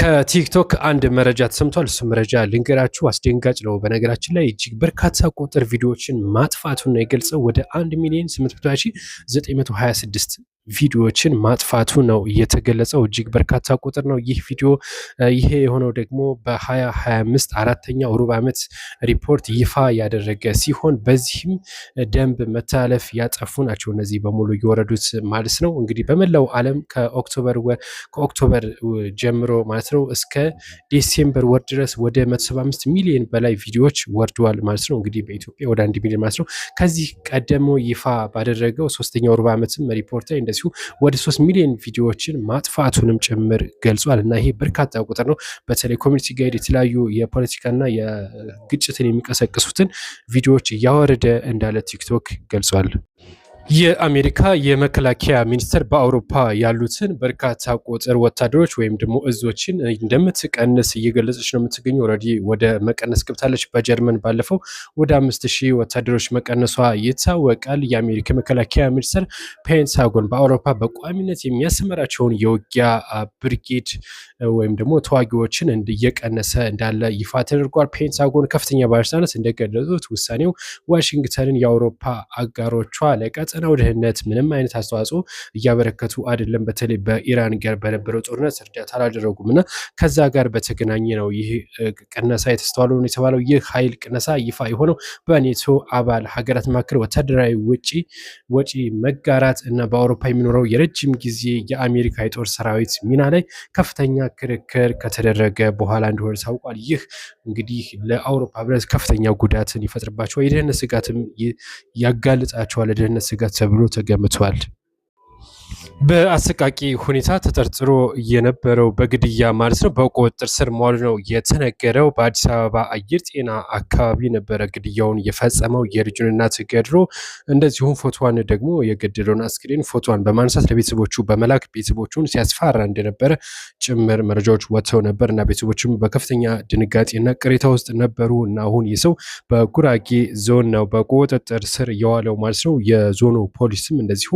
ከቲክቶክ አንድ መረጃ ተሰምቷል። እሱ መረጃ ልንገራችሁ፣ አስደንጋጭ ነው። በነገራችን ላይ እጅግ በርካታ ቁጥር ቪዲዮዎችን ማጥፋቱን ነው የገልጸው። ወደ 1,820,926 ቪዲዮዎችን ማጥፋቱ ነው የተገለጸው። እጅግ በርካታ ቁጥር ነው ይህ ቪዲዮ። ይሄ የሆነው ደግሞ በ2025 አራተኛው ሩብ ዓመት ሪፖርት ይፋ ያደረገ ሲሆን በዚህም ደንብ መተላለፍ ያጠፉ ናቸው እነዚህ በሙሉ የወረዱት ማለት ነው። እንግዲህ በመላው ዓለም ከኦክቶበር ጀምሮ ማለት ነው እስከ ዲሴምበር ወር ድረስ ወደ 175 ሚሊዮን በላይ ቪዲዮዎች ወርደዋል ማለት ነው። እንግዲህ በኢትዮጵያ ወደ 1 ሚሊዮን ማለት ነው። ከዚህ ቀደሞ ይፋ ባደረገው ሶስተኛው ሩብ ዓመትም ሪፖርት ላይ እንደዚሁ ወደ 3 ሚሊዮን ቪዲዮዎችን ማጥፋቱንም ጭምር ገልጿል። እና ይሄ በርካታ ቁጥር ነው። በተለይ ኮሚኒቲ ጋይድ የተለያዩ የፖለቲካና የግጭትን የሚቀሰቅሱትን ቪዲዮዎች እያወረደ እንዳለ ቲክቶክ ገልጿል። የአሜሪካ የመከላከያ ሚኒስቴር በአውሮፓ ያሉትን በርካታ ቁጥር ወታደሮች ወይም ደግሞ እዞችን እንደምትቀንስ እየገለጸች ነው የምትገኘው። ኦልሬዲ ወደ መቀነስ ገብታለች። በጀርመን ባለፈው ወደ 5,000 ወታደሮች መቀነሷ ይታወቃል። የአሜሪካ መከላከያ ሚኒስቴር ፔንታጎን በአውሮፓ በቋሚነት የሚያሰማራቸውን የውጊያ ብርጌድ ወይም ደግሞ ተዋጊዎችን እየቀነሰ እንዳለ ይፋ ተደርጓል። ፔንታጎን ከፍተኛ ባለስልጣናት እንደገለጹት ውሳኔው ዋሽንግተንን የአውሮፓ አጋሮቿ ለቀጠናው ደህንነት ምንም አይነት አስተዋጽኦ እያበረከቱ አይደለም፣ በተለይ በኢራን ጋር በነበረው ጦርነት እርዳታ አላደረጉም እና ከዛ ጋር በተገናኘ ነው ይህ ቅነሳ የተስተዋለው ነው የተባለው። ይህ ኃይል ቅነሳ ይፋ የሆነው በኔቶ አባል ሀገራት መካከል ወታደራዊ ወጪ መጋራት እና በአውሮፓ የሚኖረው የረጅም ጊዜ የአሜሪካ የጦር ሰራዊት ሚና ላይ ከፍተኛ ክርክር ከተደረገ በኋላ እንደሆነ ታውቋል። ይህ እንግዲህ ለአውሮፓ ህብረት ከፍተኛ ጉዳትን ይፈጥርባቸዋል፣ የደህንነት ስጋትም ያጋልጣቸዋል፣ ለደህንነት ስጋት ተብሎ ተገምቷል። በአሰቃቂ ሁኔታ ተጠርጥሮ የነበረው በግድያ ማለት ነው በቁጥጥር ስር መዋሉ ነው የተነገረው። በአዲስ አበባ አየር ጤና አካባቢ ነበረ ግድያውን የፈጸመው። የልጁን እናት ገድሎ እንደዚሁም ፎቶዋን ደግሞ የገደለውን አስክሬን ፎቶዋን በማንሳት ለቤተሰቦቹ በመላክ ቤተሰቦቹን ሲያስፈራራ እንደነበረ ጭምር መረጃዎች ወጥተው ነበር እና ቤተሰቦችም በከፍተኛ ድንጋጤና ቅሬታ ውስጥ ነበሩ እና አሁን ይህ ሰው በጉራጌ ዞን ነው በቁጥጥር ስር የዋለው ማለት ነው። የዞኑ ፖሊስም እንደዚሁ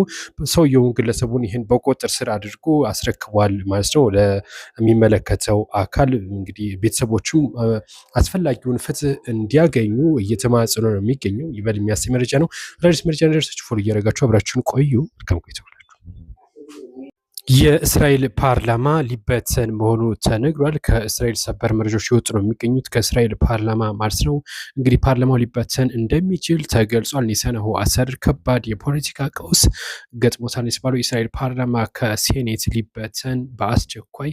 ሰውየውን ግለሰቡን ይህን በቁጥጥር ስር አድርጎ አስረክቧል ማለት ነው ለሚመለከተው አካል። እንግዲህ ቤተሰቦቹም አስፈላጊውን ፍትህ እንዲያገኙ እየተማጸኑ ነው የሚገኘው። ይበል የሚያሳይ መረጃ ነው። አዳዲስ መረጃ እንደደረሳችሁ ፎሎ እያደረጋችሁ አብራችሁን ቆዩ። መልካም ቆይታ። የእስራኤል ፓርላማ ሊበተን መሆኑ ተነግሯል። ከእስራኤል ሰበር መረጃዎች ሲወጡ ነው የሚገኙት ከእስራኤል ፓርላማ ማለት ነው። እንግዲህ ፓርላማው ሊበተን እንደሚችል ተገልጿል። ኔታንያሁ አስተዳደር ከባድ የፖለቲካ ቀውስ ገጥሞታል የተባለው የእስራኤል ፓርላማ ከሴኔት ሊበተን በአስቸኳይ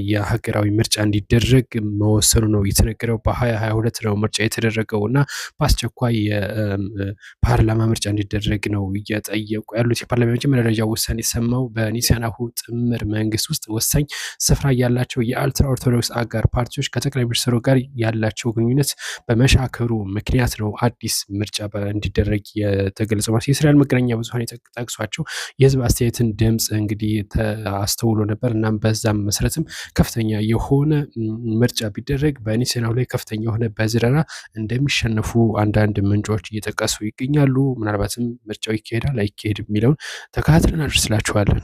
የሀገራዊ ምርጫ እንዲደረግ መወሰኑ ነው የተነገረው። በ2022 ነው ምርጫ የተደረገው እና በአስቸኳይ የፓርላማ ምርጫ እንዲደረግ ነው እየጠየቁ ያሉት። የፓርላማ የመጀመሪያ ደረጃ ውሳኔ የሰማው በኔታንያሁ ጥምር መንግስት ውስጥ ወሳኝ ስፍራ ያላቸው የአልትራ ኦርቶዶክስ አጋር ፓርቲዎች ከጠቅላይ ሚኒስትሩ ጋር ያላቸው ግንኙነት በመሻከሩ ምክንያት ነው አዲስ ምርጫ እንዲደረግ የተገለጸው። ማለት የእስራኤል መገናኛ ብዙኃን የጠቅሷቸው የህዝብ አስተያየትን ድምፅ እንግዲህ አስተውሎ ነበር። እናም በዛም መሰረትም ከፍተኛ የሆነ ምርጫ ቢደረግ በኔታንያሁ ላይ ከፍተኛ የሆነ በዝረራ እንደሚሸነፉ አንዳንድ ምንጮች እየጠቀሱ ይገኛሉ። ምናልባትም ምርጫው ይካሄዳል አይካሄድም የሚለውን ተከታትለን አድርስላችኋለን።